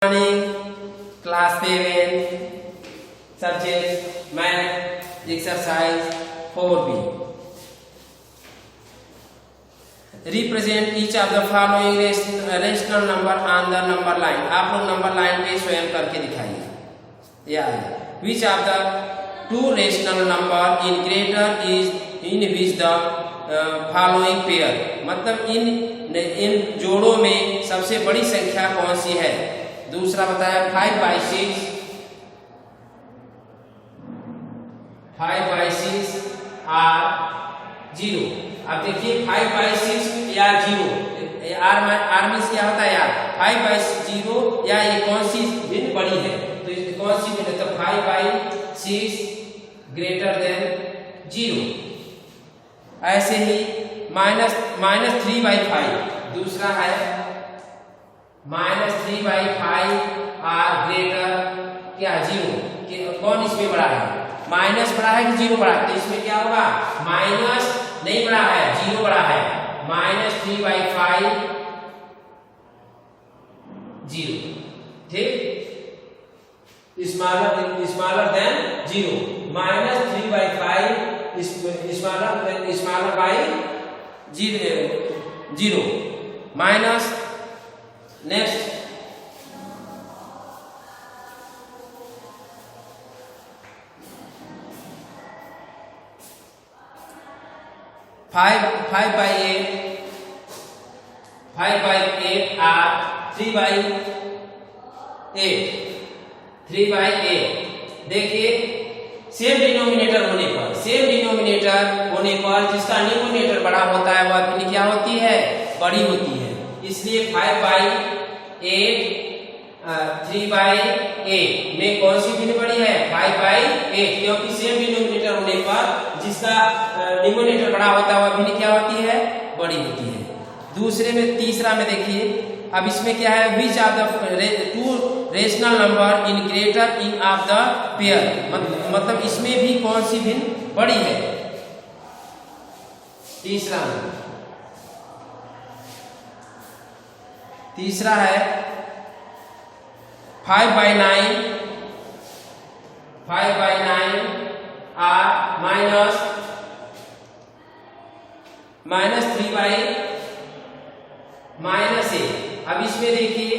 Class 7 subject math exercise 4B। Represent each of the following rational number on the number line. आप लोग number line पे स्वयं करके दिखाइए। या which of the two rational number in greater is in which the following pair, मतलब इन जोड़ों में सबसे बड़ी संख्या कौन सी है। दूसरा बताया 5/6 और 0। अब देखिए 5/6 या 0, आर मीन्स क्या होता है यार 5/0 या ये कौन सी भिन्न बड़ी है, तो इसमें कौन सी भिन्न, तो 5/6 ग्रेटर देन 0। ऐसे ही -3/5 दूसरा है -3/5 और ग्रेटर क्या 0, कौन इसमें बड़ा है, माइनस बड़ा है कि 0 बड़ा है, तो इसमें क्या होगा माइनस नहीं बड़ा है 0 बड़ा है, -3/5 0, ठीक, smaller than 0, -3/5 smaller by 0 minus next 5/8 और 3/8। देखिए सेम डिनोमिनेटर होने पर जिसका न्यूमरेटर बड़ा होता है वह भिन्न क्या होती है, बड़ी होती है। इसलिए 5/8 3/8 में कौन सी भिन्न बड़ी है 5/8, क्योंकि सेम डिनोमिनेटर होने पर जिसका न्यूमरेटर बड़ा होता है वह भिन्न क्या होती है, बड़ी होती है। दूसरे में तीसरा में देखिए, अब इसमें क्या है which of the two rational number in greater in of the pair, मतलब इसमें भी कौन सी भिन्न बड़ी है। तीसरा है 5/9 और -3/-8। अब इसमें देखिए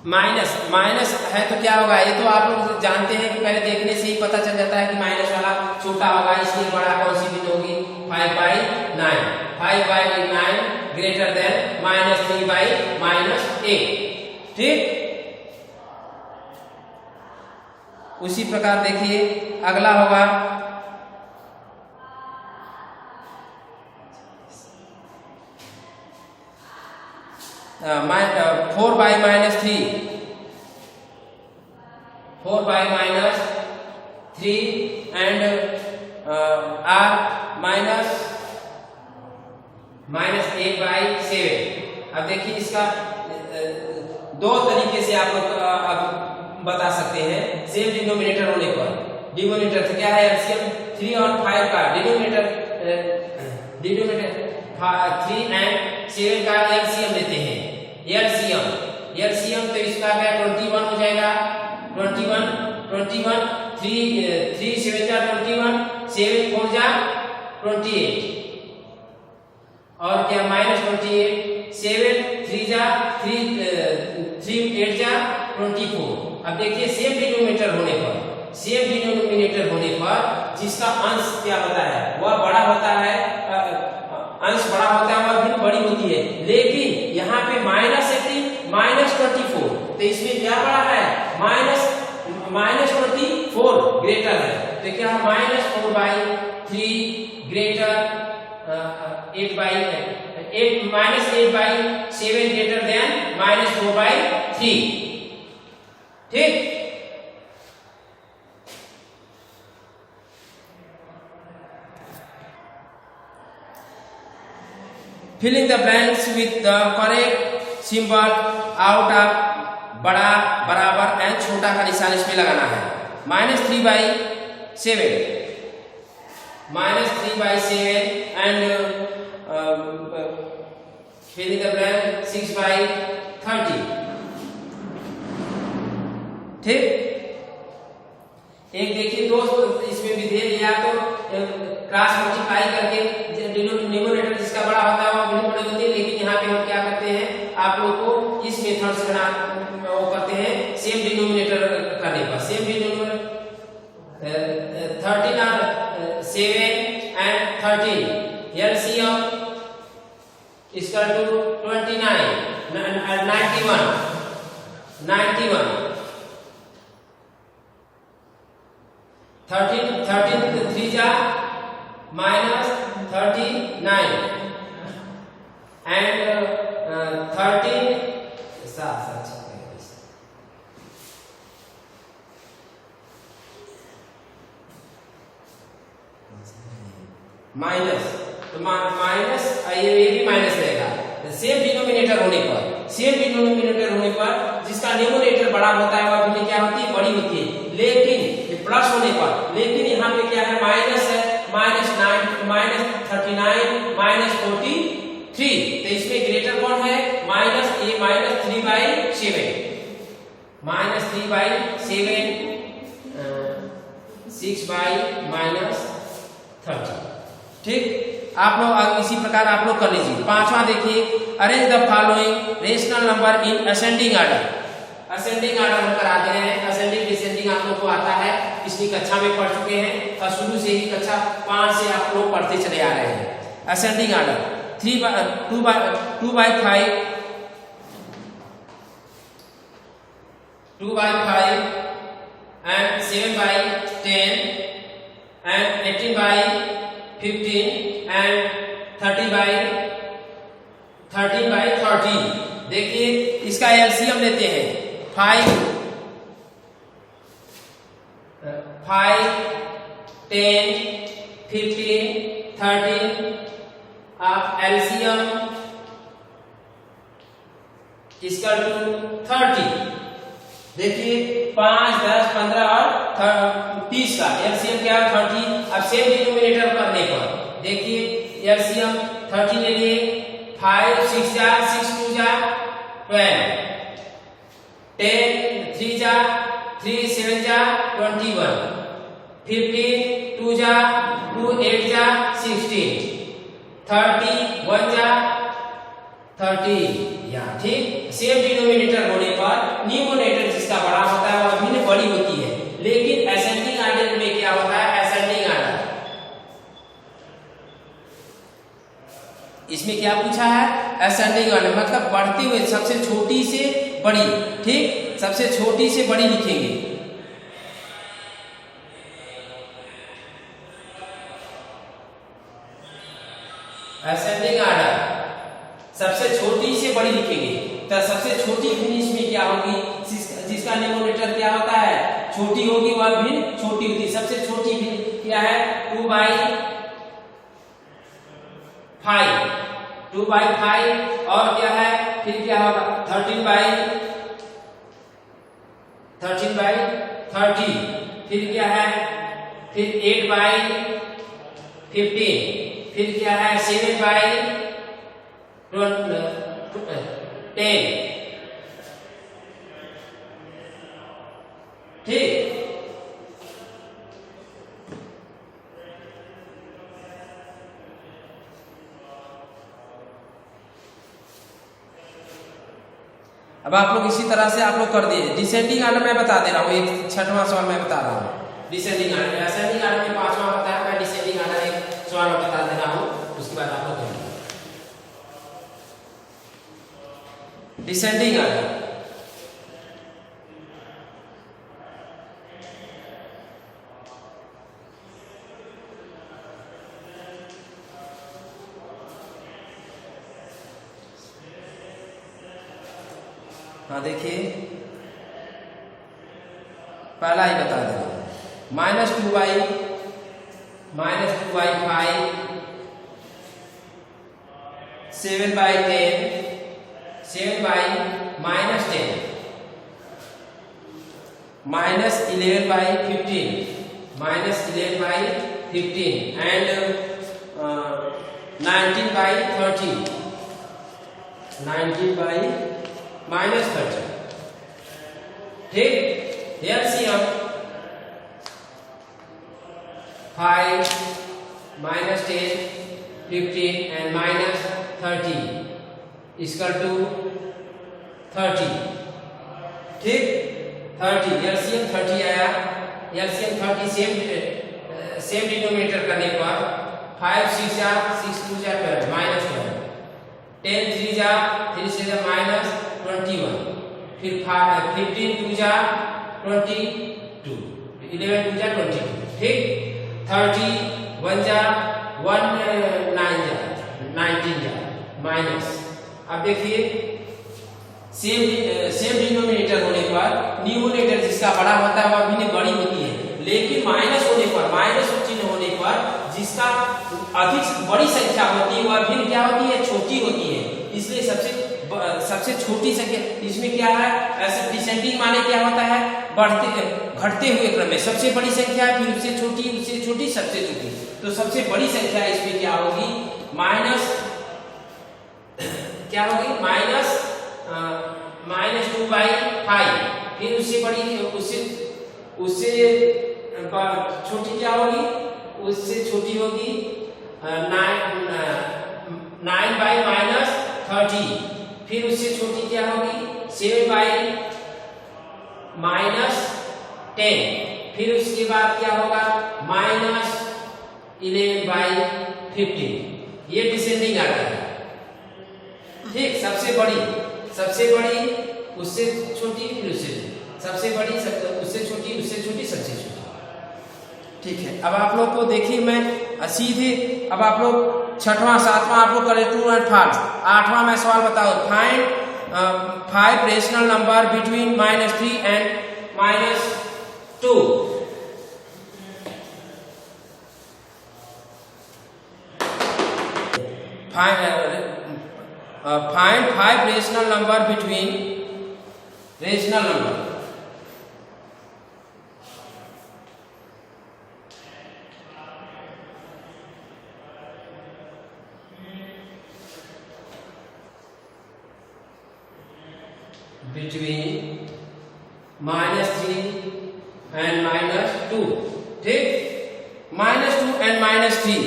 माइनस है तो क्या होगा, ये तो आप लोग जानते हैं कि पहले देखने से ही पता चल जाता है कि माइनस वाला छोटा होगा, इसलिए बड़ा कौन सी भिन्न होगी 5/9 ग्रेटर देन -3/-8, ठीक। उसी प्रकार देखिए अगला होगा 4/-3 एंड r -8/7। अब देखिए इसका दो तरीके से आप लोग अब बता सकते हैं। सेम डिनोमिनेटर होने पर डिनोमिनेटर क्या है एलसीएम 3 और 5 का डिनोमिनेटर 3 एंड 7 का एलसीएम लेते हैं। एलसीएम तो इसका क्या 21 हो जाएगा, 21 3 7 जा 21, 7 4 जा 28 और क्या -28, 7 3 जा 3 8 जा 24। अब देखिए सेम डिनोमिनेटर होने पर जिसका अंश क्या होता है वह बड़ा होता है, अंश बड़ा होता है वह भिन्न बड़ी होती है। लेकिन यहाँ पे -24, तो इसमें क्या बड़ा है -24 ग्रेटर है, तो क्या -4/3 ग्रेटर 8/7 ग्रेटर देन -4/3, ठीक। Filling the blanks with the correct symbol out of बड़ा बराबर एंड छोटा का निशान इसमें लगाना है। -3/7 -3/7 and fill in the blank 6/30। ठीक, एक देखिए दोस्त इसमें भी दे दिया तो क्रॉस मल्टीप्लाई करके न्यूमरेटर जिसका बड़ा होता है वो बड़ी बड़ी होती है, लेकिन यहाँ पे हम क्या करते हैं आप लोग को इस मेथड से वो करते हैं सेम डिनोमिनेटर करने पर। सेम डिनोमिनेटर 13 और 7 and 13 LCM इक्वल टू 29 91 13 3 जा minus 39 and 13 माइनस, तो माइनस ये भी माइनस रहेगा। सेम डिनोमिनेटर होने पर जिसका न्यूमरेटर बड़ा होता है वह भी क्या होती है, बड़ी होती है, लेकिन प्लस होने पर, लेकिन यहाँ पे क्या है, माइनस है, -9 -39 -43, तो इसमें ग्रेटर कौन है, -3/7 6/-30। ठीक, आप लोग इसी प्रकार आप लोग कर लीजिए। पांचवा देखिए, arrange the following rational number in ascending order. Ascending order हम करा दे रहे हैं, असेंडिंग डिसेंडिंग आप लोग को आता है, पिछली कक्षा में पढ़ चुके हैं और शुरू से ही कक्षा 5 से आप लोग पढ़ते चले आ रहे हैं। Ascending order 2/5 and 7/10 and 18/15 and 13/13। देखिए इसका एलसीएम लेते हैं 5 10 15 13 आप एलसीएम इसका 30। देखिए 5 10 15 और 30 का एलसीएम क्या है 30। अब सेम डिनोमिनेटर करने पर देखिए एलसीएम 30 ले लिए, 5 6 जा 6 2 जा 12, 10 3 जा 3 7 जा 21, 15 2 जा 2 8 जा 16, 30 1 जा 30। या ठीक, सेम डिनोमिनेटर होने पर न्यूमरेटर जिसका बड़ा होता है वह भिन्न बड़ी होती है, लेकिन असेंडिंग ऑर्डर में क्या होता है, असेंडिंग ऑर्डर इसमें क्या पूछा है, असेंडिंग ऑर्डर मतलब बढ़ते हुए सबसे छोटी से बड़ी। ठीक, सबसे छोटी से बड़ी लिखेंगे। असेंडिंग ऑर्डर सबसे छोटी से बड़ी लिखेंगे, तो सबसे छोटी भिन्न इसमें क्या होगी, जिसका न्यूमरेटर क्या होता है, छोटी होगी वह भिन्न छोटी होती है। सबसे छोटी भिन्न क्या है 2/5 और क्या है, फिर क्या होगा 13/30, फिर क्या है, फिर 8/15, फिर क्या है 7/10। ठीक, अब आप लोग इसी तरह से आप लोग कर दिए। डिसेंडिंग ऑर्डर मैं बता दे रहा हूँ, एक 6वां सवाल मैं बता रहा हूँ डिसेंडिंग ऑर्डर। असेंडिंग ऑर्डर में 5वां बताया, मैं डिसेंडिंग ऑर्डर एक सवाल में बता दे रहा हूँ, उसके बाद आप लोग डिसेंडिंग ऑर्डर। हाँ देखिए पहला ही बता दे रहा हूं, -2/5 7/10 7/-10 -11/15 and 19/30 19 बाई -30। ठीक, एलसीएम 5 -10 15 एंड -30 इक्वल टू 30। ठीक, 30 एलसीएम 30 आया। एलसीएम 30 सेम डिनोमिनेटर करने पर 5 6 जा 6 2 जा 12 -12 10 3 जा 3 से जा -21 फिर 15 2 जा 22 11 2 जा 22। ठीक, 30 1 जा 1 9 जा 19 जा माइनस। अब देखिए सेम डिनोमिनेटर होने पर न्यूमरेटर जिसका बड़ा होता है वह भिन्न बड़ी होती है, लेकिन माइनस होने पर, माइनस चिन्ह होने पर जिसका अधिक बड़ी संख्या होती है वह भिन्न क्या होती है, छोटी होती है। इसलिए सबसे छोटी संख्या इसमें क्या है, ऐसे डिसेंडिंग माने क्या होता है, बढ़ते घटते हुए क्रम में सबसे बड़ी संख्या फिर उससे छोटी सबसे छोटी। तो सबसे बड़ी संख्या इसमें क्या होगी, माइनस क्या होगी, -2/5। फिर उससे बड़ी उससे छोटी क्या होगी, उससे छोटी होगी 9/-30। फिर उससे छोटी क्या होगी 7/-10। फिर उसके बाद क्या होगा -11/15। ये डिसेंडिंग आता है। ठीक, सबसे बड़ी उससे छोटी फिर उससे सबसे बड़ी उससे छोटी सबसे छोटी। ठीक है, अब आप लोग को देखिए मैं सीधे अब आप लोग 6वां 7वां आप लोग करें ट्रू एंड फॉल्स। 8वां मैं सवाल बताओ, find 5 rational number between -3 and -2। Find 5 rational number between rational number between -3 and -2। ठीक, -2 and -3,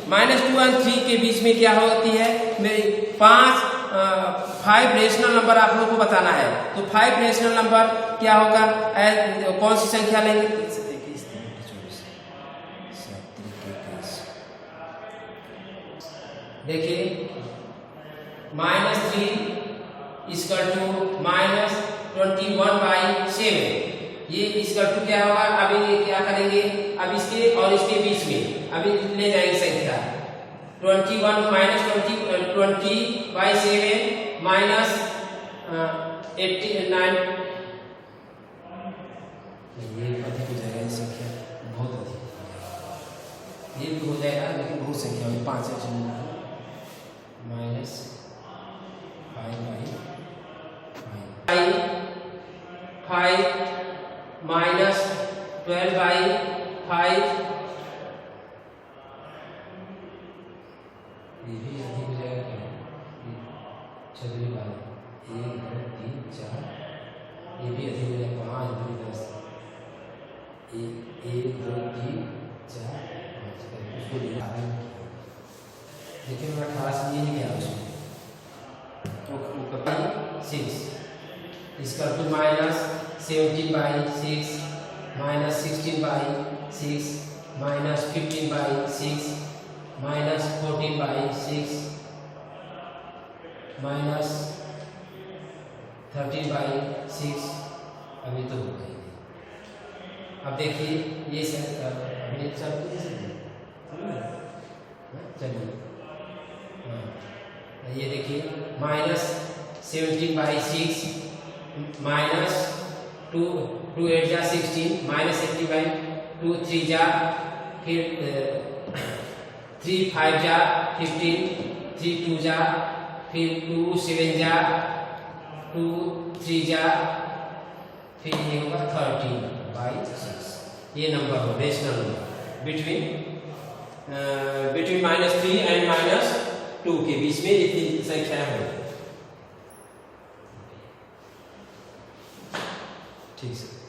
-2 and 3 के बीच में क्या होती है, मेरी 5 रेशनल नंबर आप लोगों को बताना है। तो 5 रेशनल नंबर क्या होगा, कौन सी संख्या लेंगे, देखिए -3 इक्वल टू -21/7। ये इक्वल टू क्या होगा, अभी क्या करेंगे, अब इसके और इसके बीच में अभी ले जाएंगे संख्या 21 -20/7 -89। ये अधिक हो जाएगा, ये संख्या बहुत अधिक, ये भी हो जाएगा लेकिन बहुत संख्या होगी, 5 -5/12 ये भी अधिक हो जाएगा, चलिए 1 2 3 4, ये भी अधिक हो जाएगा, 5 2 10 1 2 3 4 5 उसको देखिए मैं खास ये नहीं किया उसमें। तो 6 इसका टू -17/6 -16/6 -15/6 -14/6 -13/6। अभी तो हो गई। अब देखिए ये सब चलिए, ये देखिए -17/6 -2 8 जा 16 -80/2 3 जा, फिर 3 5 जा 15 3 2 जा, फिर 2 7 जा 2 3 जा, फिर ये होगा 13/6। ये नंबर हो रेशनल नंबर बिटवीन -3 एंड -2 के बीच में इतनी संख्या है। ठीक है।